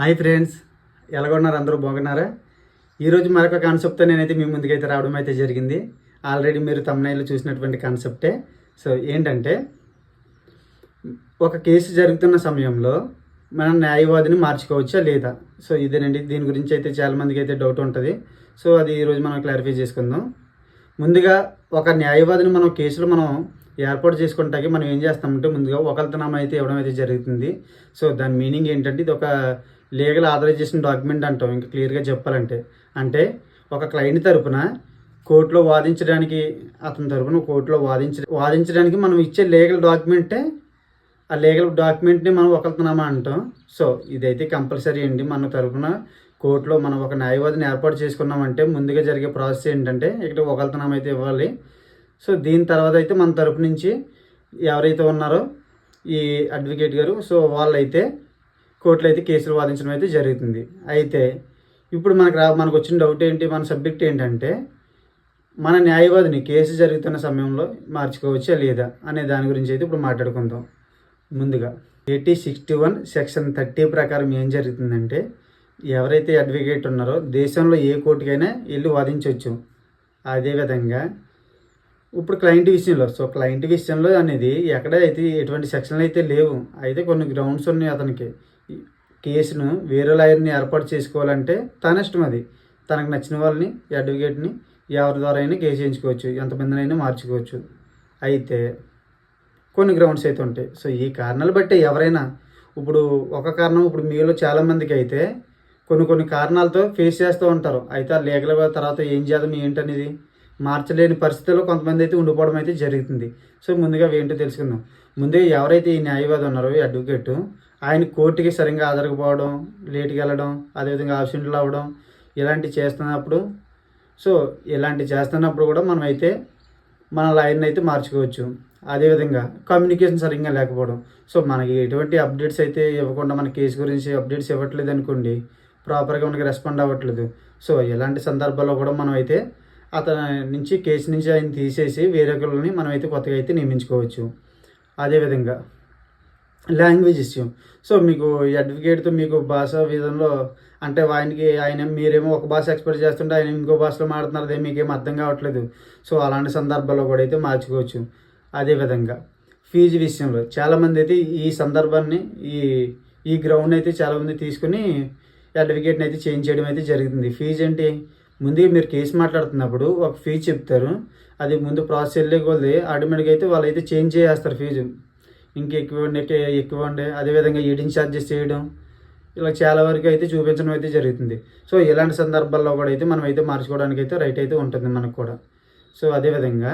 Hi friends, ఎలాగొన్నారు? అందరూ బాగున్నారా? ఈరోజు మరొక కాన్సెప్ట్తో నేనైతే మీ ముందుకైతే రావడం అయితే జరిగింది. ఆల్రెడీ మీరు తమ్నైల్లో చూసినటువంటి కాన్సెప్టే. సో ఏంటంటే, ఒక కేసు జరుగుతున్న సమయంలో మనం న్యాయవాదిని మార్చుకోవచ్చా లేదా? సో ఇదేనండి, దీని గురించి అయితే చాలామందికి అయితే డౌట్ ఉంటుంది. సో అది ఈరోజు మనం క్లారిఫై చేసుకుందాం. ముందుగా ఒక న్యాయవాదిని మనం కేసులో మనం ఏర్పాటు చేసుకుంటాకి మనం ఏం చేస్తామంటే, ముందుగా ఒకరితనామా అయితే ఇవ్వడం అయితే జరుగుతుంది. సో దాని మీనింగ్ ఏంటంటే, ఇది ఒక లీగల్ ఆథరైజేషన్ డాక్యుమెంట్ అంటాం. ఇంకా క్లియర్గా చెప్పాలంటే, అంటే ఒక క్లయింట్ తరపున కోర్టులో వాదించడానికి, అతని తరపున కోర్టులో వాదించడానికి మనం ఇచ్చే లీగల్ డాక్యుమెంటే ఆ లీగల్ డాక్యుమెంట్ని మనం ఒకరితనామా అంటాం. సో ఇదైతే కంపల్సరీ అండి. మన తరపున కోర్టులో మనం ఒక న్యాయవాదిని ఏర్పాటు చేసుకున్నామంటే ముందుగా జరిగే ప్రాసెస్ ఏంటంటే, ఇక్కడ ఒకరితనామా అయితే ఇవ్వాలి. సో దీని తర్వాత అయితే మన తరపు నుంచి ఎవరైతే ఉన్నారో ఈ అడ్వకేట్ గారు, సో వాళ్ళైతే కోర్టులో అయితే కేసులు వాదించడం అయితే జరుగుతుంది. అయితే ఇప్పుడు మనకు వచ్చిన డౌట్ ఏంటి, మన సబ్జెక్ట్ ఏంటంటే, మన న్యాయవాదిని కేసు జరుగుతున్న సమయంలో మార్చుకోవచ్చా లేదా అనే దాని గురించి అయితే ఇప్పుడు మాట్లాడుకుందాం. ముందుగా 8061 సెక్షన్ 30 ప్రకారం ఏం జరుగుతుందంటే, ఎవరైతే అడ్వకేట్ ఉన్నారో దేశంలో ఏ కోర్టుకైనా వెళ్ళి వాదించవచ్చు. అదేవిధంగా ఇప్పుడు క్లయింట్ విషయంలో అనేది ఎక్కడ అయితే ఎటువంటి సెక్షన్లు అయితే లేవు. అయితే కొన్ని గ్రౌండ్స్ ఉన్నాయి. అతనికి కేసును వేరే లాయర్ని ఏర్పాటు చేసుకోవాలంటే తన ఇష్టం. అది తనకు నచ్చిన వాళ్ళని, అడ్వకేట్ని ఎవరి ద్వారా అయినా కేసు చేయించుకోవచ్చు, ఎంతమందినైనా మార్చుకోవచ్చు. అయితే కొన్ని గ్రౌండ్స్ అయితే ఉంటాయి. సో ఈ కారణాలు బట్టి ఎవరైనా ఇప్పుడు ఒక కారణం, ఇప్పుడు మీలో చాలామందికి అయితే కొన్ని కారణాలతో ఫేస్ చేస్తూ ఉంటారు. అయితే ఆ లీగల్ తర్వాత ఏం చేద్దాం ఏంటనేది మార్చలేని పరిస్థితుల్లో కొంతమంది అయితే ఉండిపోవడం అయితే జరుగుతుంది. సో ముందుగా ఏంటో తెలుసుకుందాం. ముందే ఎవరైతే ఈ న్యాయవాది ఉన్నారో, ఈ అడ్వకేటు, ఆయన కోర్టుకి సరిగ్గా హాజరుకపోవడం, లేట్గా వెళ్ళడం, అదేవిధంగా ఆబ్సెంట్లు అవ్వడం, ఇలాంటివి చేస్తున్నప్పుడు కూడా మనం అయితే మన లాయర్ని అయితే మార్చుకోవచ్చు. అదేవిధంగా కమ్యూనికేషన్ సరిగ్గా లేకపోవడం, సో మనకి ఎటువంటి అప్డేట్స్ అయితే ఇవ్వకుండా, మన కేసు గురించి అప్డేట్స్ ఇవ్వట్లేదు అనుకోండి, ప్రాపర్గా మనకి రెస్పాండ్ అవ్వట్లేదు. సో ఇలాంటి సందర్భాల్లో కూడా మనం అయితే కేసు నుంచి ఆయన తీసేసి వేరే ఒకరిని మనం అయితే కొత్తగా అయితే నియమించుకోవచ్చు. అదేవిధంగా లాంగ్వేజ్ ఇష్యూ. సో మీకు ఈ అడ్వకేట్తో మీకు భాష విధంలో అంటే మీరేమో ఒక భాష ఎక్స్పెక్ట్ చేస్తుంటే ఆయన ఇంకో భాషలో మాట్లాడుతున్నారు, అదే మీకేం అర్థం కావట్లేదు. సో అలాంటి సందర్భాల్లో కూడా అయితే మార్చుకోవచ్చు. అదేవిధంగా ఫీజు విషయంలో చాలామంది అయితే ఈ సందర్భాన్ని ఈ గ్రౌండ్ అయితే చాలామంది తీసుకుని అడ్వకేట్ని అయితే చేంజ్ చేయడం అయితే జరుగుతుంది. ఫీజు ఏంటి, ముందుగా మీరు కేసు మాట్లాడుతున్నప్పుడు ఒక ఫీజు చెప్తారు. అది ముందు ప్రాసెస్ వెళ్ళే కొద్దీ ఆటోమేటిక్గా అయితే వాళ్ళు అయితే చేంజ్ చేస్తారు ఫీజు. ఎక్కువ ఉండే అదేవిధంగా ఈడింగ్ ఛార్జెస్ చేయడం, ఇలా చాలా వరకు అయితే చూపించడం అయితే జరుగుతుంది. సో ఇలాంటి సందర్భాల్లో కూడా అయితే మనం అయితే మార్చుకోవడానికి అయితే రైట్ అయితే ఉంటుంది మనకు కూడా. సో అదేవిధంగా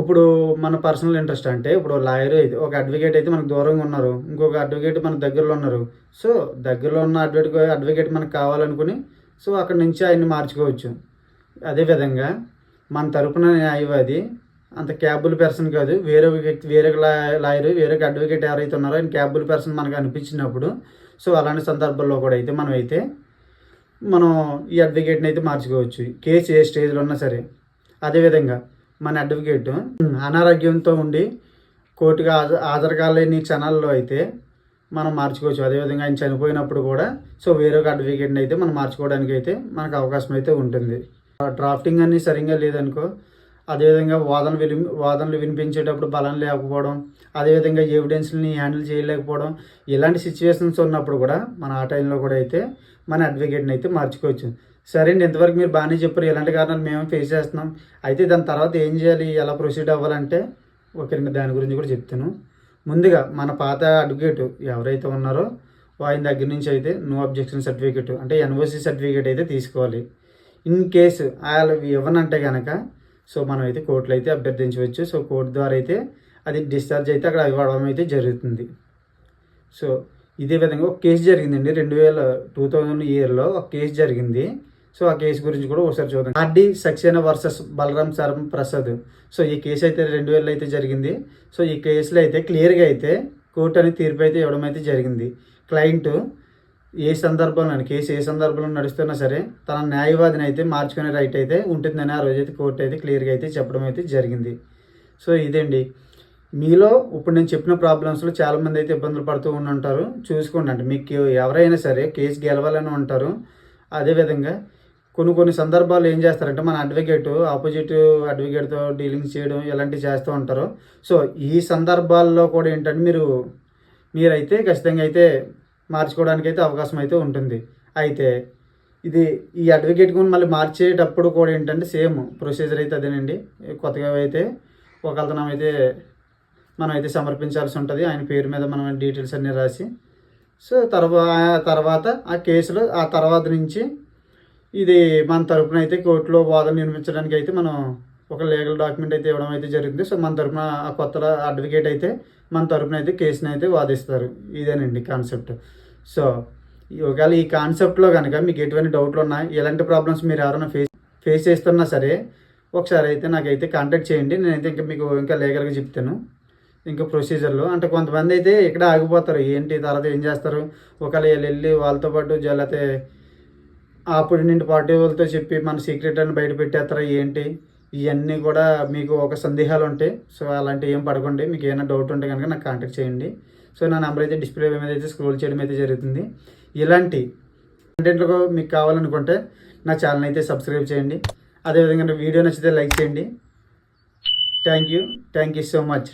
ఇప్పుడు మన పర్సనల్ ఇంట్రెస్ట్ అంటే, ఇప్పుడు లాయర్ అయితే ఒక అడ్వకేట్ అయితే మనకు దూరంగా ఉన్నారు, ఇంకొక అడ్వకేట్ మన దగ్గరలో ఉన్నారు. సో దగ్గరలో ఉన్న అడ్వకేట్ మనకు కావాలనుకుని సో అక్కడి నుంచి ఆయన్ని మార్చుకోవచ్చు. అదేవిధంగా మన తరపున న్యాయవాది అంత క్యాబుల్ పర్సన్ కాదు, వేరే లాయర్, వేరే అడ్వకేట్ ఎవరైతే ఉన్నారో ఆయన క్యాబుల్ పర్సన్ మనకు అనిపించినప్పుడు, సో అలాంటి సందర్భాల్లో కూడా అయితే మనం ఈ అడ్వకేట్ని అయితే మార్చుకోవచ్చు, కేసు ఏ స్టేజ్లో ఉన్నా సరే. అదేవిధంగా మన అడ్వకేట్ అనారోగ్యంతో ఉండి కోర్టుగా హాజరు కాలేని క్షణాల్లో అయితే మనం మార్చుకోవచ్చు. అదేవిధంగా ఆయన చనిపోయినప్పుడు కూడా సో వేరొక అడ్వకేట్ని అయితే మనం మార్చుకోవడానికి అయితే మనకు అవకాశం అయితే ఉంటుంది. డ్రాఫ్టింగ్ అన్నీ సరిగ్గా లేదనుకో, అదేవిధంగా వాదనలు వినిపించేటప్పుడు బలం లేకపోవడం, అదేవిధంగా ఎవిడెన్స్ని హ్యాండిల్ చేయలేకపోవడం, ఇలాంటి సిచ్యువేషన్స్ ఉన్నప్పుడు కూడా మన ఆ టైంలో కూడా అయితే మన అడ్వకేట్ని అయితే మార్చుకోవచ్చు. సరే అండి, ఇంతవరకు మీరు బాగానే చెప్పారు, ఇలాంటి కారణాలు మేము ఫేస్ చేస్తున్నాం. అయితే దాని తర్వాత ఏం చేయాలి, ఎలా ప్రొసీడ్ అవ్వాలంటే దాని గురించి కూడా చెప్తాను. ముందుగా మన పాత అడ్వకేట్ ఎవరైతే ఉన్నారో ఆయన దగ్గర నుంచి అయితే నో అబ్జెక్షన్ సర్టిఫికేట్ అంటే ఎన్ఓసి సర్టిఫికేట్ అయితే తీసుకోవాలి. ఇన్ కేసు వాళ్ళు ఇవ్వనంటే కనుక సో మనం అయితే కోర్టులో అయితే అభ్యర్థించవచ్చు. సో కోర్టు ద్వారా అయితే అది డిశ్చార్జ్ అయితే అక్కడ ఇవ్వడం అయితే జరుగుతుంది. సో ఇదే విధంగా ఒక కేసు జరిగిందండి 2000 ఇయర్లో ఒక కేసు జరిగింది. సో ఆ కేసు గురించి కూడా ఒకసారి చూద్దాం. ఆర్డి సక్సేనా వర్సెస్ బలరాం శరం ప్రసాద్. సో ఈ కేసు అయితే 2000 అయితే జరిగింది. సో ఈ కేసులో అయితే క్లియర్గా అయితే కోర్టు అనేది తీర్పు అయితే ఇవ్వడం అయితే జరిగింది. క్లయింట్ కేసు ఏ సందర్భంలో నడుస్తున్నా సరే తన న్యాయవాదిని అయితే మార్చుకునే రైట్ అయితే ఉంటుందని ఆ రోజైతే కోర్టు అయితే క్లియర్గా అయితే చెప్పడం అయితే జరిగింది. సో ఇదండి, మీలో ఇప్పుడు నేను చెప్పిన ప్రాబ్లమ్స్లో చాలామంది అయితే ఇబ్బందులు పడుతూ ఉంటారు. చూసుకోండి, అంటే మీకు ఎవరైనా సరే కేసు గెలవాలని ఉంటారు. అదేవిధంగా కొన్ని సందర్భాలు ఏం చేస్తారంటే మన ఆపోజిట్ అడ్వకేట్తో డీలింగ్స్ చేయడం ఇలాంటివి చేస్తూ ఉంటారు. సో ఈ సందర్భాల్లో కూడా ఏంటంటే మీరైతే ఖచ్చితంగా అయితే మార్చుకోవడానికి అయితే అవకాశం అయితే ఉంటుంది. అయితే ఈ అడ్వకేట్ కూడా మళ్ళీ మార్చేటప్పుడు కూడా ఏంటంటే సేమ్ ప్రొసీజర్ అయితే అదేనండి. కొత్తగా అయితే ఒకళ్ళతో మనం అయితే సమర్పించాల్సి ఉంటుంది. ఆయన పేరు మీద మనం డీటెయిల్స్ అన్నీ రాసి, సో తర్వాత ఆ కేసులో ఆ తర్వాత నుంచి ఇది మన తరపున అయితే కోర్టులో వాదన నిర్మించడానికి అయితే మనం ఒక లీగల్ డాక్యుమెంట్ అయితే ఇవ్వడం అయితే జరుగుతుంది. సో మన తరపున ఆ కొత్త అడ్వకేట్ అయితే మన తరపున అయితే కేసుని అయితే వాదిస్తారు. ఇదేనండి కాన్సెప్ట్. సో ఒకవేళ ఈ కాన్సెప్ట్లో కనుక మీకు ఎటువంటి డౌట్లు ఉన్నా, ఎలాంటి ప్రాబ్లమ్స్ మీరు ఎవరైనా ఫేస్ చేస్తున్నా సరే ఒకసారి అయితే నాకైతే కాంటాక్ట్ చేయండి. నేనైతే మీకు ఇంకా లీగల్గా చెప్తాను ఇంకా ప్రొసీజర్లో. అంటే కొంతమంది అయితే ఇక్కడ ఆగిపోతారు, ఏంటి తర్వాత ఏం చేస్తారు, ఒకవేళ వెళ్ళి వాళ్ళతో పాటు లేకపోతే ఆపోజిట్ పార్టీ వాళ్ళతో చెప్పి మన సీక్రెట్ అని బయట పెట్టేస్తారా ఏంటి, ఇవన్నీ కూడా మీకు ఒక సందేహాలు ఉంటాయి. సో అలాంటివి ఏం పడకండి. మీకు ఏమైనా డౌట్ ఉంటే కనుక నాకు కాంటాక్ట్ చేయండి. సో నా నెంబర్ అయితే డిస్ప్లే మీద అయితే స్క్రోల్ చేయడం అయితే జరుగుతుంది. ఇలాంటి కంటెంట్లు మీకు కావాలనుకుంటే నా ఛానల్ అయితే సబ్స్క్రైబ్ చేయండి. అదేవిధంగా వీడియో నచ్చితే లైక్ చేయండి. Thank you so much.